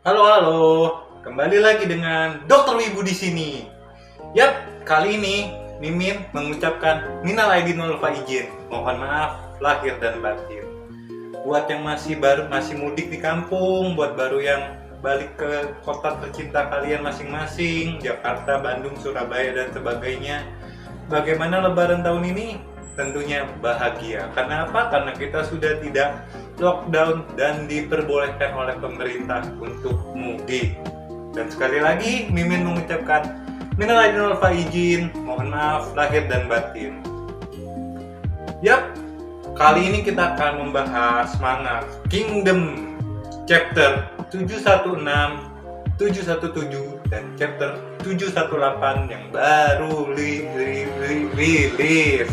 Halo, halo. Kembali lagi dengan Dokter Wibu di sini. Yap, kali ini Mimin mengucapkan minal aidin wal faizin. Mohon maaf lahir dan batin. Buat yang masih mudik di kampung, buat baru yang balik ke kota tercinta kalian masing-masing, Jakarta, Bandung, Surabaya dan sebagainya. Bagaimana lebaran tahun ini? Tentunya bahagia. Karena apa? Karena kita sudah tidak lockdown dan diperbolehkan oleh pemerintah untuk mudik. Dan sekali lagi Mimin mengucapkan minal aidin wal faizin, mohon maaf lahir dan batin. Yap, kali ini kita akan membahas mana Kingdom chapter 716, 717 dan chapter 718 yang baru rilis.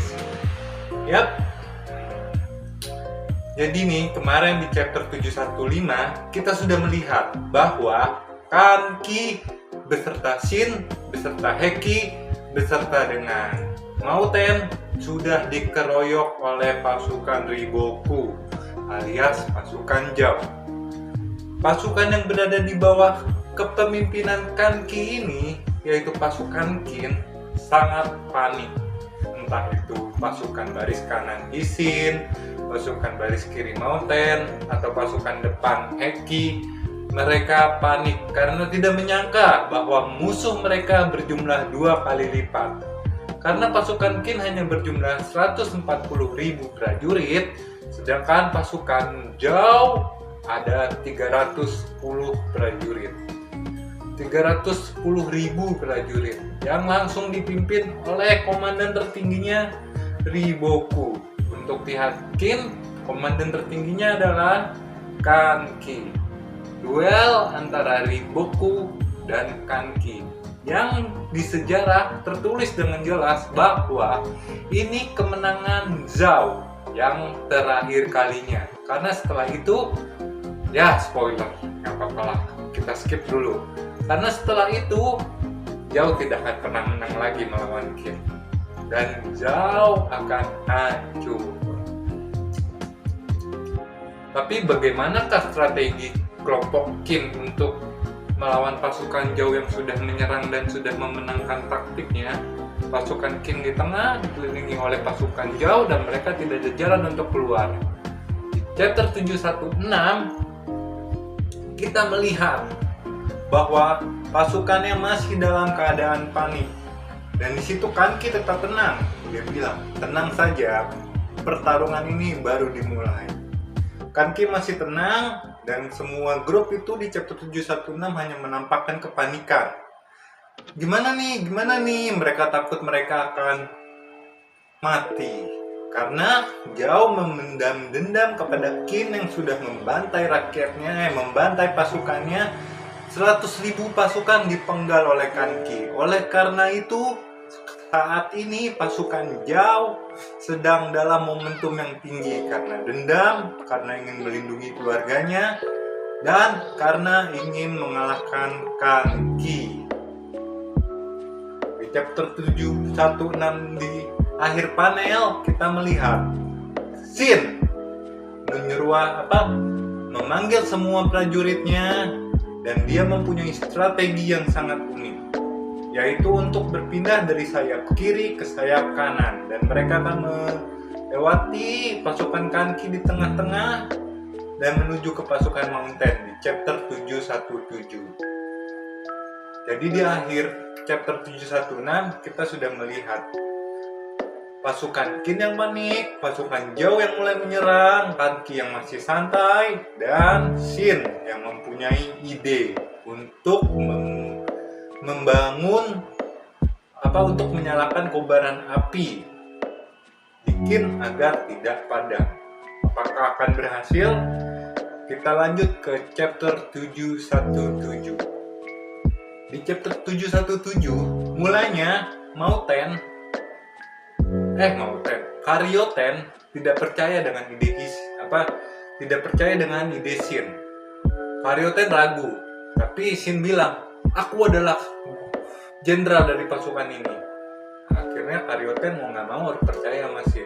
Yap. Jadi nih, kemarin di chapter 715 kita sudah melihat bahwa Kanki beserta Shin, beserta Heki, beserta dengan Mountain sudah dikeroyok oleh pasukan Riboku alias pasukan Zhao. Pasukan yang berada di bawah kepemimpinan Kanki ini, yaitu pasukan Qin, sangat panik. Entah itu pasukan baris kanan Ishin, pasukan baris kiri Mountain, atau pasukan depan Heki. Mereka panik karena tidak menyangka bahwa musuh mereka berjumlah 2 kali lipat. Karena pasukan Qin hanya berjumlah 140.000 prajurit, sedangkan pasukan Zhao ada 310 prajurit. 310.000 prajurit yang langsung dipimpin oleh komandan tertingginya Riboku. Untuk pihak Qin, komandan tertingginya adalah Kanki. Duel antara Riboku dan Kanki yang di sejarah tertulis dengan jelas bahwa ini kemenangan Zhao yang terakhir kalinya. Karena setelah itu, ya spoiler, nggak apa-apa lah, kita skip dulu. Karena setelah itu Zhao tidak akan pernah menang lagi melawan Qin dan Zhao akan hancur. Tapi bagaimanakah strategi kelompok Qin untuk melawan pasukan Zhao yang sudah menyerang dan sudah memenangkan taktiknya? Pasukan Qin di tengah dikelilingi oleh pasukan Zhao dan mereka tidak ada jalan untuk keluar. Di chapter 716 kita melihat bahwa pasukannya masih dalam keadaan panik. Dan di situ Kanki tetap tenang. Dia bilang, tenang saja, pertarungan ini baru dimulai. Kanki masih tenang dan semua grup itu di chapter 716 hanya menampakkan kepanikan. Gimana nih? Mereka takut mereka akan mati. Karena Zhao memendam dendam kepada Qin yang sudah membantai rakyatnya, membantai pasukannya. 100.000 pasukan dipenggal oleh Kanki. Oleh karena itu, saat ini pasukan Zhao sedang dalam momentum yang tinggi karena dendam, karena ingin melindungi keluarganya, dan karena ingin mengalahkan Kanki. Di chapter 716 di akhir panel kita melihat Shin memanggil semua prajuritnya. Dan dia mempunyai strategi yang sangat unik, yaitu untuk berpindah dari sayap kiri ke sayap kanan. Dan mereka akan melewati pasukan Kanki di tengah-tengah dan menuju ke pasukan Mountain di chapter 717. Jadi di akhir chapter 716 kita sudah melihat pasukan Qin yang panik, pasukan Zhao yang mulai menyerang, Kanki yang masih santai, dan Shin yang mempunyai ide untuk untuk menyalakan kobaran api di Qin agar tidak padam. Apakah akan berhasil? Kita lanjut ke chapter 717. Di chapter 717 mulanya Karyoten tidak percaya dengan ide Shin. Karyoten ragu, tapi Shin bilang, aku adalah jenderal dari pasukan ini. Akhirnya Karyoten mau nggak mau harus percaya sama Shin.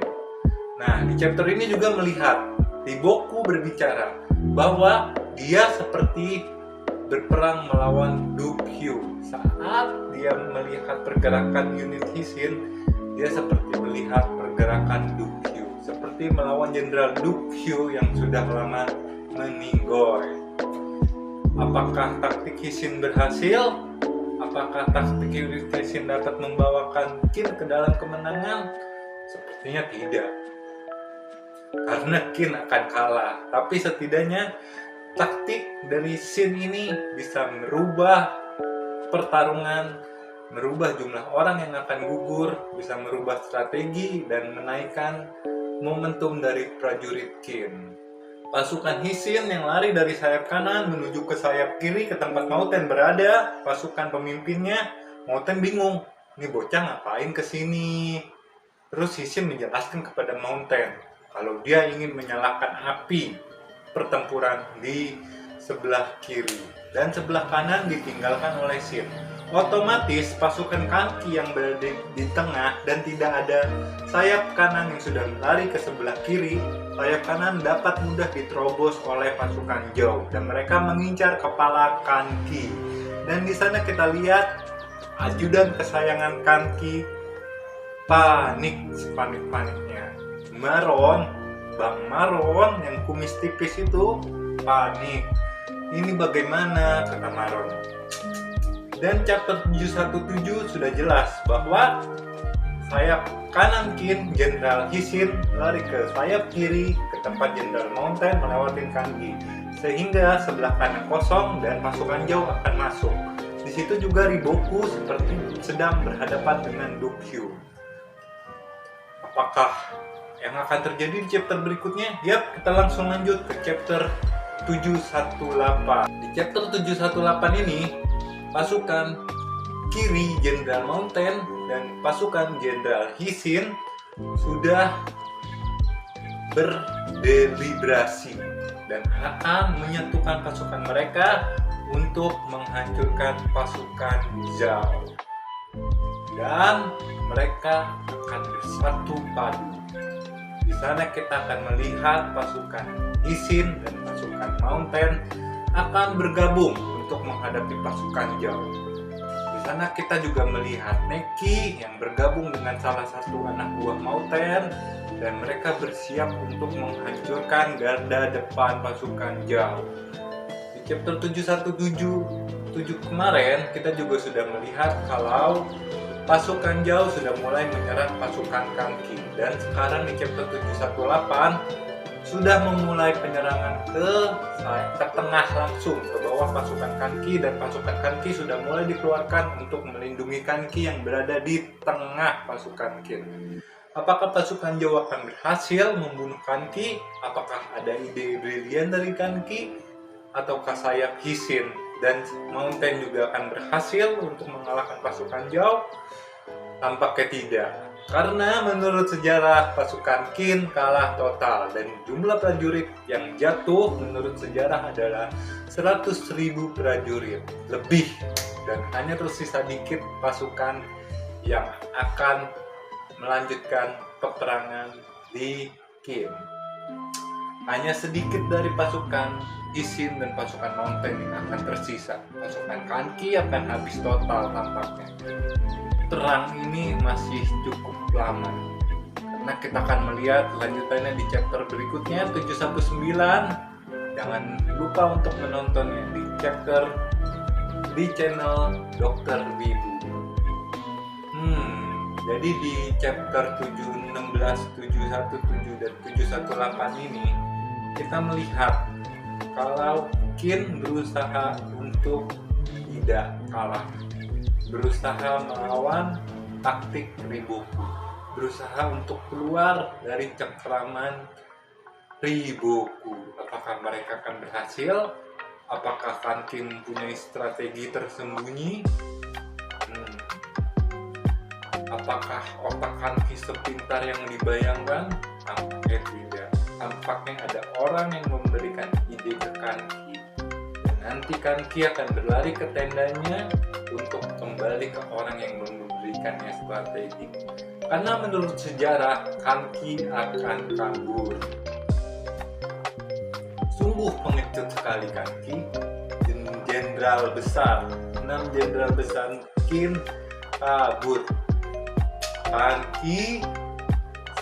Nah, di chapter ini juga melihat Riboku berbicara bahwa dia seperti berperang melawan Du Qiu. Saat dia melihat pergerakan unit Hisin, dia seperti melihat pergerakan Du Qiu, seperti melawan Jenderal Du Qiu yang sudah lama meninggoy. Apakah taktik Hisin berhasil? Apakah taktik unit Hisin dapat membawakan Qin ke dalam kemenangan? Sepertinya tidak, karena Qin akan kalah. Tapi setidaknya taktik dari Xin ini bisa merubah pertarungan, merubah jumlah orang yang akan gugur, bisa merubah strategi dan menaikkan momentum dari prajurit Qin. Pasukan Hisin yang lari dari sayap kanan menuju ke sayap kiri ke tempat Mauten berada. Pasukan pemimpinnya, Mauten bingung, ini bocah ngapain kesini? Terus Hisin menjelaskan kepada Mauten kalau dia ingin menyalakan api pertempuran di sebelah kiri dan sebelah kanan ditinggalkan oleh Xin. Otomatis pasukan Kanki yang berada di tengah dan tidak ada sayap kanan yang sudah lari ke sebelah kiri, sayap kanan dapat mudah diterobos oleh pasukan Zhou dan mereka mengincar kepala Kanki. Dan di sana kita lihat ajudan kesayangan Kanki panik sepanik-paniknya. Bang Maron yang kumis tipis itu panik. Ini bagaimana, kata Maron. Dan chapter 717 sudah jelas bahwa sayap kanan Qin, Jenderal Hisin, lari ke sayap kiri ke tempat Jenderal Mauten melewati Kanki, sehingga sebelah kanan kosong dan pasukan Zhou akan masuk. Di situ juga Riboku seperti sedang berhadapan dengan Du Qiu. Apakah yang akan terjadi di chapter berikutnya? Yap, kita langsung lanjut ke chapter 718. Di chapter 718 ini, pasukan kiri Jenderal Mauten dan pasukan Jenderal Hisin sudah berdeliberasi dan akan menyatukan pasukan mereka untuk menghancurkan pasukan Zhao. Dan mereka akan bersatu padu. Di sana kita akan melihat pasukan Hisin dan pasukan Mauten akan bergabung untuk menghadapi pasukan Zhao. Di sana kita juga melihat Neki yang bergabung dengan salah satu anak buah Mauten dan mereka bersiap untuk menghancurkan garda depan pasukan Zhao. Di chapter 717 kemarin kita juga sudah melihat kalau pasukan Zhao sudah mulai menyerang pasukan Kanki, dan sekarang di chapter 718 sudah memulai penyerangan ke tengah langsung ke bawah pasukan Kanki, dan pasukan Kanki sudah mulai dikeluarkan untuk melindungi Kanki yang berada di tengah pasukan Qin. Apakah pasukan Zhao akan berhasil membunuh Kanki? Apakah ada ide brilian dari Kanki? Ataukah sayap Hisin dan Mauten juga akan berhasil untuk mengalahkan pasukan Zhao? Tampaknya tidak, karena menurut sejarah pasukan Qin kalah total dan jumlah prajurit yang jatuh menurut sejarah adalah 100.000 prajurit lebih, dan hanya tersisa dikit pasukan yang akan melanjutkan peperangan di Qin. Hanya sedikit dari pasukan Hisin dan pasukan Mauten yang akan tersisa. Pasukan Kanki akan habis total tampaknya. Perang ini masih cukup lama, karena kita akan melihat lanjutannya di chapter berikutnya 719. Jangan lupa untuk menontonnya di channel Dr. Wibu. Jadi di chapter 716, 717 dan 718 ini kita melihat kalau Qin berusaha untuk tidak kalah, berusaha melawan taktik Riboku, berusaha untuk keluar dari cengkraman Riboku. Apakah mereka akan berhasil? Apakah Kanki mempunyai strategi tersembunyi? Apakah otak Kanki sepintar yang dibayangkan? Tampaknya tidak. Tampaknya ada orang yang memberikan ide ke Kanki, dan nanti Kanki akan berlari ke tendanya untuk kembali ke orang yang memberikannya strategi. Karena menurut sejarah, Kanki akan kabur. Sungguh pengecut sekali Kanki. jenderal besar. 6 jenderal besar Qin kabur. Kanki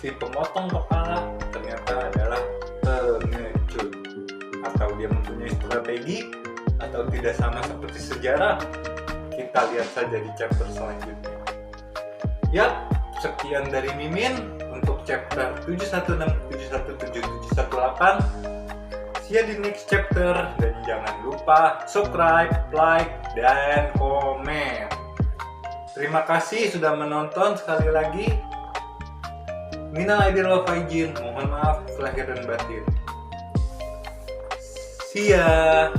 si pemotong kepala ternyata adalah pengecut, atau dia mempunyai strategi, atau tidak sama seperti sejarah. Kita lihat saja di chapter selanjutnya. Yap, sekian dari Mimin untuk chapter 716, 717, 718. See you di next chapter, dan jangan lupa subscribe, like, dan komen. Terima kasih sudah menonton. Sekali lagi, minal aidin wal faizin, mohon maaf lahir dan batin. See ya.